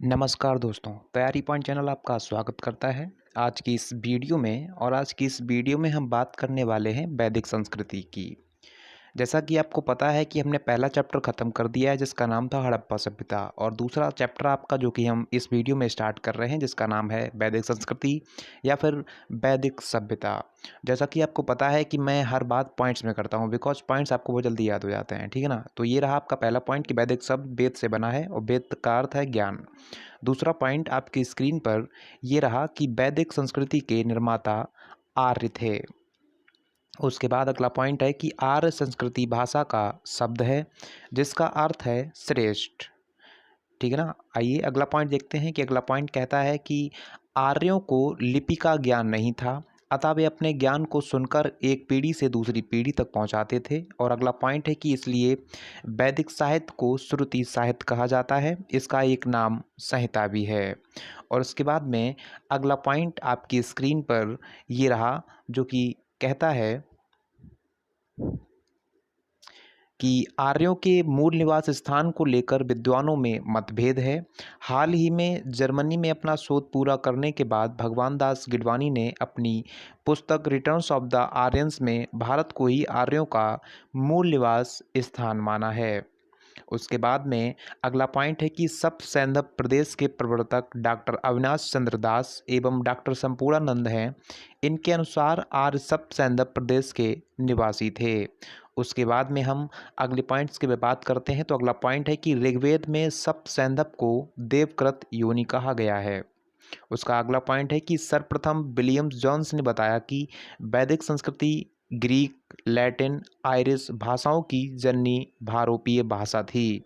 नमस्कार दोस्तों, तैयारी पॉइंट चैनल आपका स्वागत करता है। आज की इस वीडियो में हम बात करने वाले हैं वैदिक संस्कृति की। जैसा कि आपको पता है कि हमने पहला चैप्टर ख़त्म कर दिया है जिसका नाम था हड़प्पा सभ्यता, और दूसरा चैप्टर आपका जो कि हम इस वीडियो में स्टार्ट कर रहे हैं जिसका नाम है वैदिक संस्कृति या फिर वैदिक सभ्यता। जैसा कि आपको पता है कि मैं हर बात पॉइंट्स में करता हूँ, बिकॉज पॉइंट्स आपको बहुत जल्दी याद हो जाते हैं, ठीक है ना। तो ये रहा आपका पहला पॉइंट कि वैदिक शब्द वेद से बना है और वेद का अर्थ है ज्ञान। दूसरा पॉइंट आपकी स्क्रीन पर ये रहा कि वैदिक संस्कृति के निर्माता आर्य थे। उसके बाद अगला पॉइंट है कि आर्य संस्कृति भाषा का शब्द है जिसका अर्थ है श्रेष्ठ, ठीक है ना। आइए अगला पॉइंट देखते हैं कि अगला पॉइंट कहता है कि आर्यों को लिपि का ज्ञान नहीं था, अतः वे अपने ज्ञान को सुनकर एक पीढ़ी से दूसरी पीढ़ी तक पहुंचाते थे। और अगला पॉइंट है कि इसलिए वैदिक साहित्य को श्रुति साहित्य कहा जाता है, इसका एक नाम संहिता भी है। और उसके बाद में अगला पॉइंट आपकी स्क्रीन पर ये रहा जो कि कहता है कि आर्यों के मूल निवास स्थान को लेकर विद्वानों में मतभेद है। हाल ही में जर्मनी में अपना शोध पूरा करने के बाद भगवान दास गिडवानी ने अपनी पुस्तक रिटर्न्स ऑफ द आर्यंस में भारत को ही आर्यों का मूल निवास स्थान माना है। उसके बाद में अगला पॉइंट है कि सप्त सैंधव प्रदेश के प्रवर्तक डॉक्टर अविनाश चंद्र दास एवं डॉक्टर संपूर्णानंद हैं। इनके अनुसार आर्य सप्त सैंधव प्रदेश के निवासी थे। उसके बाद में हम अगले पॉइंट्स की बात करते हैं। तो अगला पॉइंट है कि ऋग्वेद में सप्त सैंधव को देवकृत योनि कहा गया है। उसका अगला पॉइंट है कि सर्वप्रथम विलियम्स जॉन्स ने बताया कि वैदिक संस्कृति ग्रीक, लैटिन, आयरिश भाषाओं की जननी भारोपीय भाषा थी।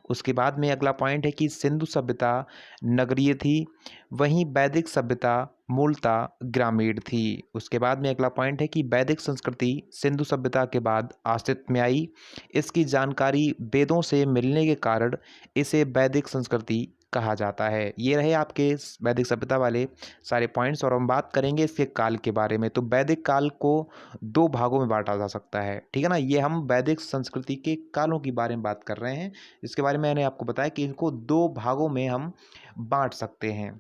उसके बाद में अगला पॉइंट है कि सिंधु सभ्यता नगरीय थी, वहीं वैदिक सभ्यता मूलतः ग्रामीण थी। उसके बाद में अगला पॉइंट है कि वैदिक संस्कृति सिंधु सभ्यता के बाद अस्तित्व में आई। इसकी जानकारी वेदों से मिलने के कारण इसे वैदिक संस्कृति कहा जाता है। ये रहे आपके वैदिक सभ्यता वाले सारे पॉइंट्स, और हम बात करेंगे इसके काल के बारे में। तो वैदिक काल को दो भागों में बांटा जा सकता है, ठीक है ना। ये हम वैदिक संस्कृति के कालों के बारे में बात कर रहे हैं, इसके बारे में मैंने आपको बताया कि इनको दो भागों में हम बांट सकते हैं,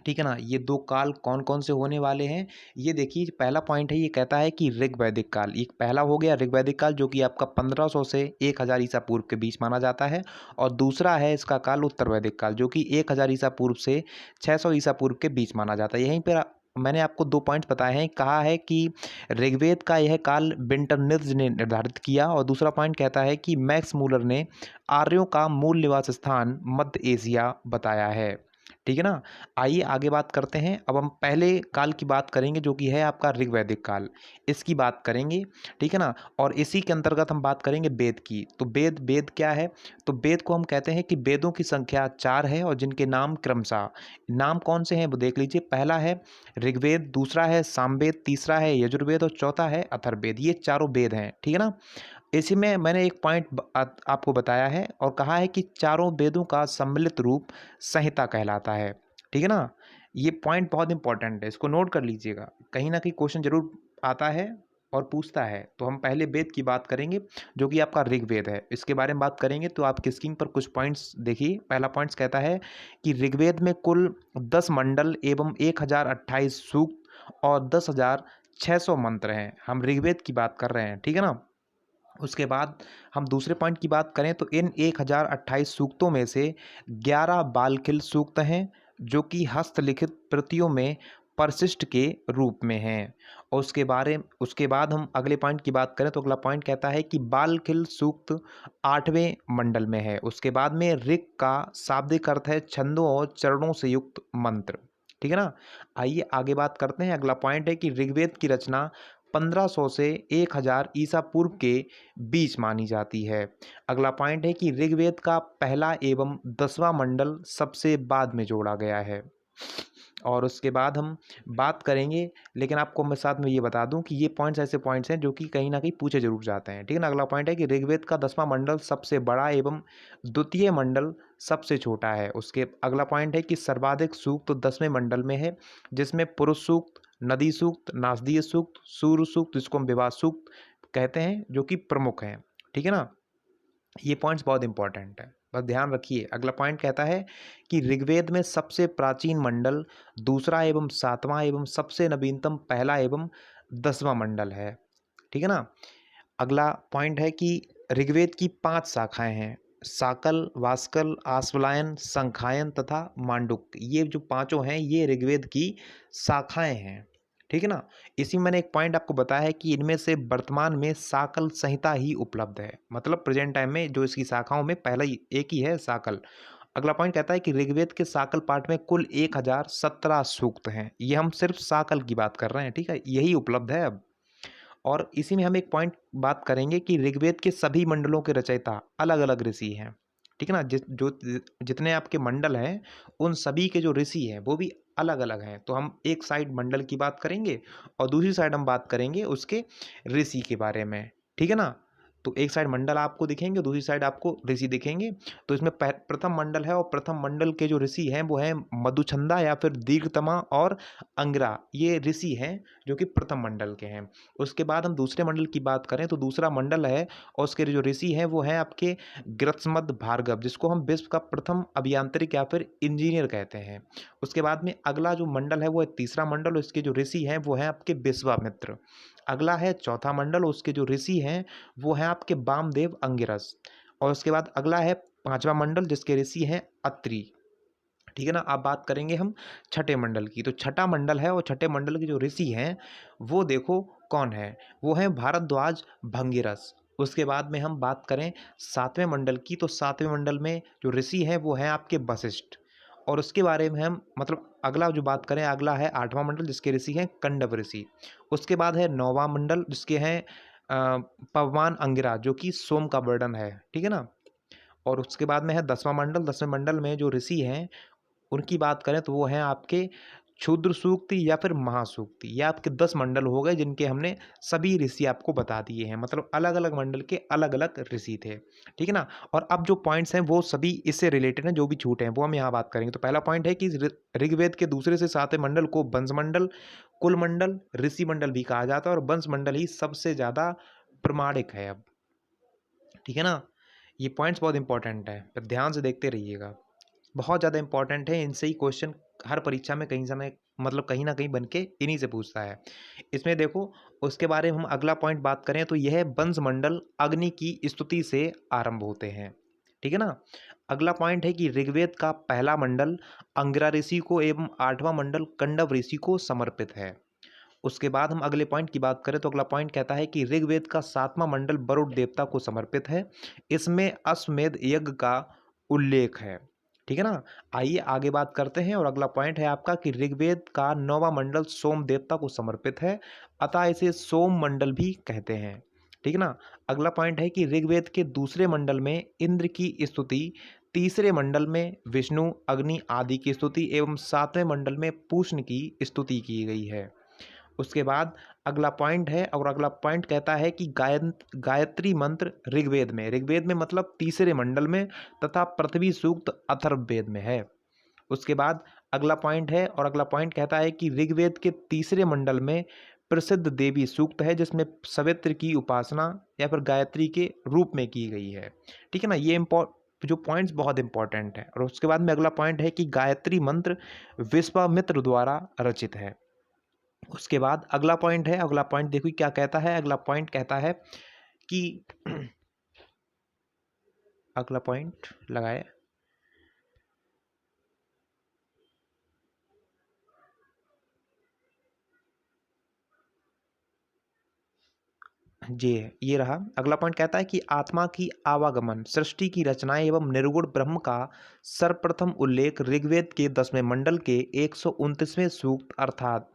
ठीक है ना। ये दो काल कौन कौन से होने वाले हैं, ये देखिए। पहला पॉइंट है, ये कहता है कि ऋग वैदिक काल, एक पहला हो गया ऋग वैदिक काल जो कि आपका 1500 से 1000 ईसा पूर्व के बीच माना जाता है। और दूसरा है इसका काल उत्तर वैदिक काल जो कि 1000 ईसा पूर्व से 600 ईसा पूर्व के बीच माना जाता है। यहीं पर मैंने आपको दो पॉइंट्स बताए हैं। कहा है कि ऋग्वेद का यह काल विंटरनित्ज ने निर्धारित किया, और दूसरा पॉइंट कहता है कि मैक्स मूलर ने आर्यों का मूल निवास स्थान मध्य एशिया बताया है, ठीक है ना। आइए आगे बात करते हैं। अब हम पहले काल की बात करेंगे जो कि है आपका ऋग्वैदिक काल, इसकी बात करेंगे, ठीक है ना। और इसी के अंतर्गत हम बात करेंगे वेद की। तो वेद वेद क्या है, तो वेद को हम कहते हैं कि वेदों की संख्या 4 है और जिनके नाम क्रमशः, नाम कौन से हैं वो देख लीजिए। पहला है ऋग्वेद, दूसरा है सामवेद, तीसरा है यजुर्वेद और चौथा है अथर्ववेद। ये चारों वेद हैं, ठीक है ना। इसी में मैंने एक पॉइंट आपको बताया है और कहा है कि चारों वेदों का सम्मिलित रूप संहिता कहलाता है, ठीक है ना। ये पॉइंट बहुत इंपॉर्टेंट है, इसको नोट कर लीजिएगा, कहीं ना कहीं क्वेश्चन जरूर आता है और पूछता है। तो हम पहले वेद की बात करेंगे जो कि आपका ऋग्वेद है, इसके बारे में बात करेंगे। तो आपकी स्क्रीन पर कुछ पॉइंट्स देखिए। पहला पॉइंट्स कहता है कि ऋग्वेद में कुल 10 मंडल एवं 1028 सूक्त और 10,600 मंत्र हैं। हम ऋग्वेद की बात कर रहे हैं, ठीक है ना। उसके बाद हम दूसरे पॉइंट की बात करें तो इन 1028 सूक्तों में से 11 बालखिल सूक्त हैं जो कि हस्तलिखित प्रतियों में परिशिष्ट के रूप में हैं। और उसके बाद हम अगले पॉइंट की बात करें तो अगला पॉइंट कहता है कि बालखिल सूक्त 8वें मंडल में है। उसके बाद में ऋग का शाब्दिक अर्थ है छंदों और चरणों से युक्त मंत्र, ठीक है ना। आइए आगे बात करते हैं। अगला पॉइंट है कि ऋग्वेद की रचना 1500 से 1000 ईसा पूर्व के बीच मानी जाती है। अगला पॉइंट है कि ऋग्वेद का पहला एवं 10वां मंडल सबसे बाद में जोड़ा गया है। और उसके बाद हम बात करेंगे, लेकिन आपको मैं साथ में ये बता दूं कि ये पॉइंट्स ऐसे पॉइंट्स हैं जो कि कहीं ना कहीं पूछे जरूर जाते हैं, ठीक है ना। अगला पॉइंट है कि ऋग्वेद का 10वां मंडल सबसे बड़ा एवं द्वितीय मंडल सबसे छोटा है। उसके अगला पॉइंट है कि सर्वाधिक सूक्त तो 10वें मंडल में है, जिसमें पुरुष सूक्त, नदी सूक्त, नासदीय सूक्त, सूर्य सूक्त, जिसको हम विवाह सूक्त कहते हैं, जो कि प्रमुख हैं, ठीक है ना। ये पॉइंट्स बहुत इंपॉर्टेंट है। बस ध्यान रखिए। अगला पॉइंट कहता है कि ऋग्वेद में सबसे प्राचीन मंडल दूसरा एवं सातवां एवं सबसे नवीनतम पहला एवं 10वां मंडल है। ठीक है ना। अगला पॉइंट है कि ऋग्वेद की 5 शाखाएं हैं, साकल, वास्कल, आश्वलायन, संखायन तथा मांडुक्य। ये जो पांचों हैं ये ऋग्वेद की शाखाएं हैं। ठीक है ना। इसी में मैंने एक पॉइंट आपको बताया है कि इनमें से वर्तमान में साकल संहिता ही उपलब्ध है, मतलब प्रेजेंट टाइम में जो इसकी शाखाओं में पहला ही एक ही है साकल। अगला पॉइंट कहता है कि ऋग्वेद के साकल पाठ में कुल 1017 सूक्त हैं। ये हम सिर्फ साकल की बात कर रहे हैं, ठीक है, यही उपलब्ध है अब। और इसी में हम एक पॉइंट बात करेंगे कि ऋग्वेद के सभी मंडलों के रचयिता अलग अलग ऋषि हैं। ठीक है ना। जितने आपके मंडल हैं उन सभी के जो ऋषि हैं वो भी अलग अलग हैं। तो हम एक साइड मंडल की बात करेंगे और दूसरी साइड हम बात करेंगे उसके ऋषि के बारे में। ठीक है ना। तो एक साइड मंडल आपको दिखेंगे, दूसरी साइड आपको ऋषि दिखेंगे। तो इसमें प्रथम मंडल है और प्रथम मंडल के जो ऋषि हैं वो हैं मधुछंदा या फिर दीर्घतमा और अंगिरा। ये ऋषि हैं जो कि प्रथम मंडल के हैं। उसके बाद हम दूसरे मंडल की बात करें तो दूसरा मंडल है और उसके जो ऋषि हैं वो हैं आपके गृत्समद भार्गव, जिसको हम विश्व का प्रथम अभियांत्रिक या फिर इंजीनियर कहते हैं। उसके बाद में अगला जो मंडल है वो है तीसरा मंडल, उसके जो ऋषि हैं वो हैं आपके विश्वामित्र। अगला है चौथा मंडल, उसके जो ऋषि हैं वो हैं आपके वामदेव अंगिरस। और उसके बाद अगला है पांचवा मंडल जिसके ऋषि हैं अत्रि। ठीक है ना। अब बात करेंगे हम छठे मंडल की। तो छठा मंडल है और छठे मंडल के जो ऋषि हैं वो देखो कौन है, वो है भारद्वाज भंगिरस। उसके बाद में हम बात करें सातवें मंडल की, तो सातवें मंडल में जो ऋषि हैं वो हैं आपके वशिष्ठ। और उसके बारे में हम मतलब अगला जो बात करें, अगला है आठवां मंडल जिसके ऋषि हैं कंडव ऋषि। उसके बाद है नौवां मंडल जिसके हैं पवमान अंगिरा जो कि सोम का वर्णन है। ठीक है ना। और उसके बाद में है 10वां मंडल। 10वें मंडल में जो ऋषि हैं उनकी बात करें तो वो हैं आपके क्षुद्र सूक्ति या फिर महासूक्ति। ये आपके 10 मंडल हो गए जिनके हमने सभी ऋषि आपको बता दिए हैं, मतलब अलग अलग मंडल के अलग अलग ऋषि थे। ठीक है ना। और अब जो पॉइंट्स हैं वो सभी इससे रिलेटेड हैं, जो भी छूटे हैं वो हम यहाँ बात करेंगे। तो पहला पॉइंट है कि ऋग्वेद के दूसरे से सातवें मंडल को वंश मंडल, कुल मंडल, ऋषि मंडल भी कहा जाता है और वंश मंडल ही सबसे ज़्यादा प्रमाणिक है अब। ठीक है ना। ये पॉइंट्स बहुत इंपॉर्टेंट है, पर ध्यान से देखते रहिएगा, बहुत ज़्यादा इंपॉर्टेंट है। इनसे ही क्वेश्चन हर परीक्षा में कहीं समय मतलब कहीं ना कहीं बन के इन्हीं से पूछता है। इसमें देखो उसके बारे में हम अगला पॉइंट बात करें तो यह वंश मंडल अग्नि की स्तुति से आरंभ होते हैं। ठीक है ना। अगला पॉइंट है कि ऋग्वेद का पहला मंडल अंगिरा ऋषि को एवं आठवां मंडल कंडव ऋषि को समर्पित है। उसके बाद हम अगले पॉइंट की बात करें तो अगला पॉइंट कहता है कि ऋग्वेद का सातवां मंडल वरुण देवता को समर्पित है। इसमें अश्वमेध यज्ञ का उल्लेख है। ठीक है ना। आइए आगे बात करते हैं और अगला पॉइंट है आपका कि ऋग्वेद का 9वां मंडल सोम देवता को समर्पित है, अतः इसे सोम मंडल भी कहते हैं। ठीक है ना। अगला पॉइंट है कि ऋग्वेद के दूसरे मंडल में इंद्र की स्तुति, तीसरे मंडल में विष्णु, अग्नि आदि की स्तुति एवं सातवें मंडल में पूष्ण की स्तुति की गई है। उसके बाद अगला पॉइंट है और अगला पॉइंट कहता है कि गायत्री मंत्र ऋग्वेद में मतलब तीसरे मंडल में तथा पृथ्वी सूक्त अथर्ववेद में है। उसके बाद अगला पॉइंट है और अगला पॉइंट कहता है कि ऋग्वेद के तीसरे मंडल में प्रसिद्ध देवी सूक्त है जिसमें सवित्र की उपासना या फिर गायत्री के रूप में की गई है। ठीक है ना। ये जो पॉइंट्स बहुत इंपॉर्टेंट है। और उसके बाद में अगला पॉइंट है कि गायत्री मंत्र विश्वामित्र द्वारा रचित है। उसके बाद अगला पॉइंट है, अगला पॉइंट देखो क्या कहता है। अगला पॉइंट कहता है कि अगला पॉइंट लगाए जी, ये रहा। अगला पॉइंट कहता है कि आत्मा की आवागमन, सृष्टि की रचना एवं निर्गुण ब्रह्म का सर्वप्रथम उल्लेख ऋग्वेद के 10वें मंडल के 129वें सूक्त अर्थात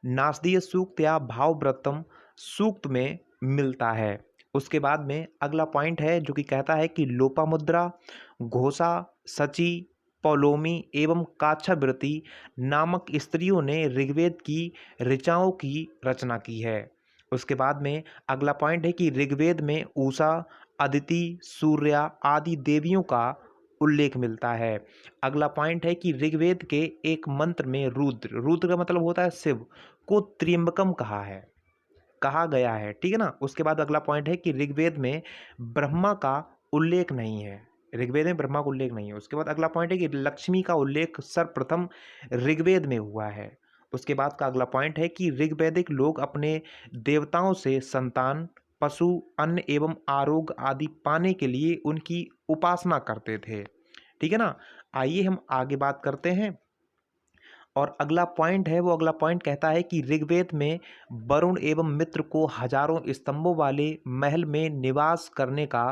नासदीय सूक्त या भावव्रतम सूक्त में मिलता है। उसके बाद में अगला पॉइंट है जो कि कहता है कि लोपामुद्रा, घोषा, सची, पौलोमी एवं काच्छावृत्ति नामक स्त्रियों ने ऋग्वेद की ऋचाओं की रचना की है। उसके बाद में अगला पॉइंट है कि ऋग्वेद में उषा, अदिति, सूर्या आदि देवियों का उल्लेख मिलता है। अगला पॉइंट है कि ऋग्वेद के एक मंत्र में रुद्र का मतलब होता है शिव को त्र्यंबकम कहा गया है। ठीक है ना। उसके बाद अगला पॉइंट है कि ऋग्वेद में ब्रह्मा का उल्लेख नहीं है। ऋग्वेद में ब्रह्मा का उल्लेख नहीं है। उसके बाद अगला पॉइंट है कि लक्ष्मी का उल्लेख सर्वप्रथम ऋग्वेद में हुआ है। उसके बाद का अगला पॉइंट है कि ऋग्वैदिक लोग अपने देवताओं से संतान, पशु, अन्न एवं आरोग्य आदि पाने के लिए उनकी उपासना करते थे। ठीक है ना। आइए हम आगे बात करते हैं। और अगला पॉइंट है, वो अगला पॉइंट कहता है कि ऋग्वेद में वरुण एवं मित्र को हजारों स्तंभों वाले महल में निवास करने का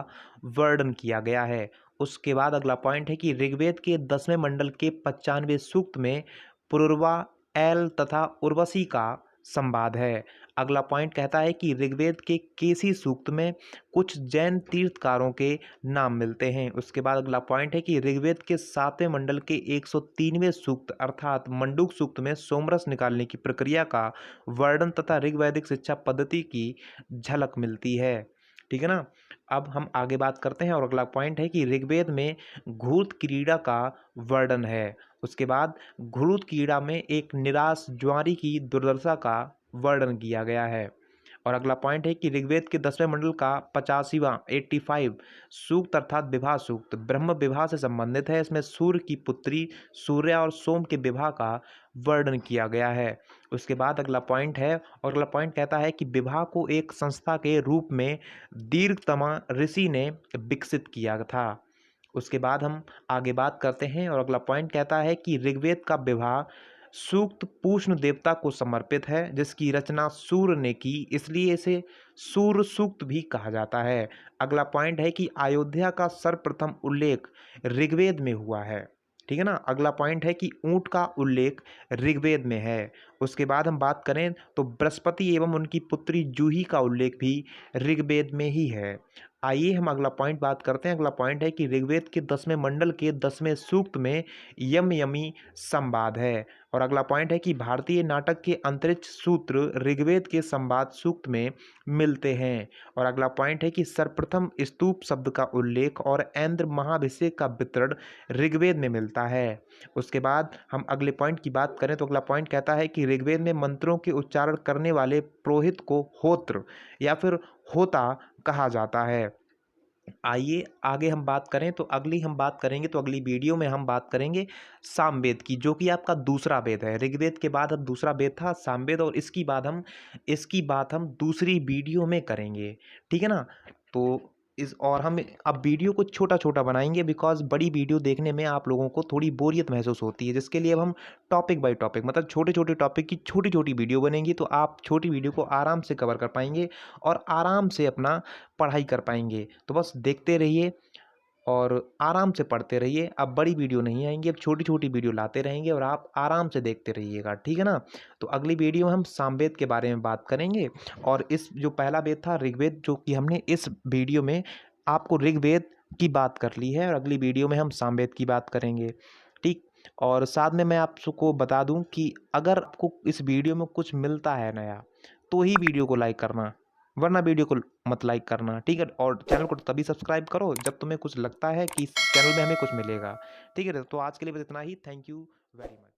वर्णन किया गया है। उसके बाद अगला पॉइंट है कि ऋग्वेद के 10वें मंडल के 95वें सूक्त में पुरुरवा, एल तथा उर्वशी का संवाद है। अगला पॉइंट कहता है कि ऋग्वेद के केसी सूक्त में कुछ जैन तीर्थकारों के नाम मिलते हैं। उसके बाद अगला पॉइंट है कि ऋग्वेद के 7वें मंडल के 103वें सूक्त अर्थात मंडूक सूक्त में सोमरस निकालने की प्रक्रिया का वर्णन तथा ऋग्वैदिक शिक्षा पद्धति की झलक मिलती है। ठीक है ना। अब हम आगे बात करते हैं और अगला पॉइंट है कि ऋग्वेद में घूर्त क्रीड़ा का वर्णन है। उसके बाद घुरुद कीड़ा में एक निराश ज्वारी की दुर्दशा का वर्णन किया गया है। और अगला पॉइंट है कि ऋग्वेद के 10वें मंडल का 85वां 85 सूक्त अर्थात विवाह सूक्त ब्रह्म विवाह से संबंधित है। इसमें सूर्य की पुत्री सूर्या और सोम के विवाह का वर्णन किया गया है। उसके बाद अगला पॉइंट है और अगला पॉइंट कहता है कि विवाह को एक संस्था के रूप में दीर्घतमा ऋषि ने विकसित किया था। उसके बाद हम आगे बात करते हैं और अगला पॉइंट कहता है कि ऋग्वेद का विवाह सूक्त पूष्ण देवता को समर्पित है, जिसकी रचना सूर्य ने की, इसलिए इसे सूर्य सूक्त भी कहा जाता है। अगला पॉइंट है कि अयोध्या का सर्वप्रथम उल्लेख ऋग्वेद में हुआ है। ठीक है ना। अगला पॉइंट है कि ऊंट का उल्लेख ऋग्वेद में है। उसके बाद हम बात करें तो बृहस्पति एवं उनकी पुत्री जूही का उल्लेख भी ऋग्वेद में ही है। आइए हम अगला पॉइंट बात करते हैं। अगला पॉइंट है कि ऋग्वेद के 10वें मंडल के 10वें सूक्त में यम यमी संवाद है। और अगला पॉइंट है कि भारतीय नाटक के अंतरिक्ष सूत्र ऋग्वेद के संवाद सूक्त में मिलते हैं। और अगला पॉइंट है कि सर्वप्रथम स्तूप शब्द का उल्लेख और ऐन्द्र महाभिषेक का वितरण ऋग्वेद में मिलता है। उसके बाद हम अगले पॉइंट की बात करें तो अगला पॉइंट कहता है कि ऋग्वेद में मंत्रों के उच्चारण करने वाले पुरोहित को होत्र या फिर होता कहा जाता है। आइए आगे हम बात करें तो हम बात करेंगे तो अगली वीडियो में हम बात करेंगे सामवेद की, जो कि आपका दूसरा वेद है। ऋग्वेद के बाद अब दूसरा वेद था सामवेद, और इसकी बात हम दूसरी वीडियो में करेंगे। ठीक है ना। तो हम अब वीडियो को छोटा छोटा बनाएंगे, बिकॉज बड़ी वीडियो देखने में आप लोगों को थोड़ी बोरियत महसूस होती है, जिसके लिए अब हम टॉपिक बाय टॉपिक मतलब छोटे छोटे टॉपिक की छोटी छोटी वीडियो बनेंगी, तो आप छोटी वीडियो को आराम से कवर कर पाएंगे और आराम से अपना पढ़ाई कर पाएंगे। तो बस देखते रहिए और आराम से पढ़ते रहिए। अब बड़ी वीडियो नहीं आएंगी, अब छोटी छोटी वीडियो लाते रहेंगे और आप आराम से देखते रहिएगा। ठीक है ना। तो अगली वीडियो में हम सामवेद के बारे में बात करेंगे, और इस जो पहला वेद था ऋग्वेद, जो कि हमने इस वीडियो में आपको ऋग्वेद की बात कर ली है, और अगली वीडियो में हम सामवेद की बात करेंगे। ठीक। और साथ में मैं आपको बता दूं कि अगर आपको इस वीडियो में कुछ मिलता है नया, तो ही वीडियो को लाइक करना, वरना वीडियो को मत लाइक करना। ठीक है। और चैनल को तभी सब्सक्राइब करो जब तुम्हें कुछ लगता है कि इस चैनल में हमें कुछ मिलेगा। ठीक है। तो आज के लिए बस इतना ही। Thank you very much.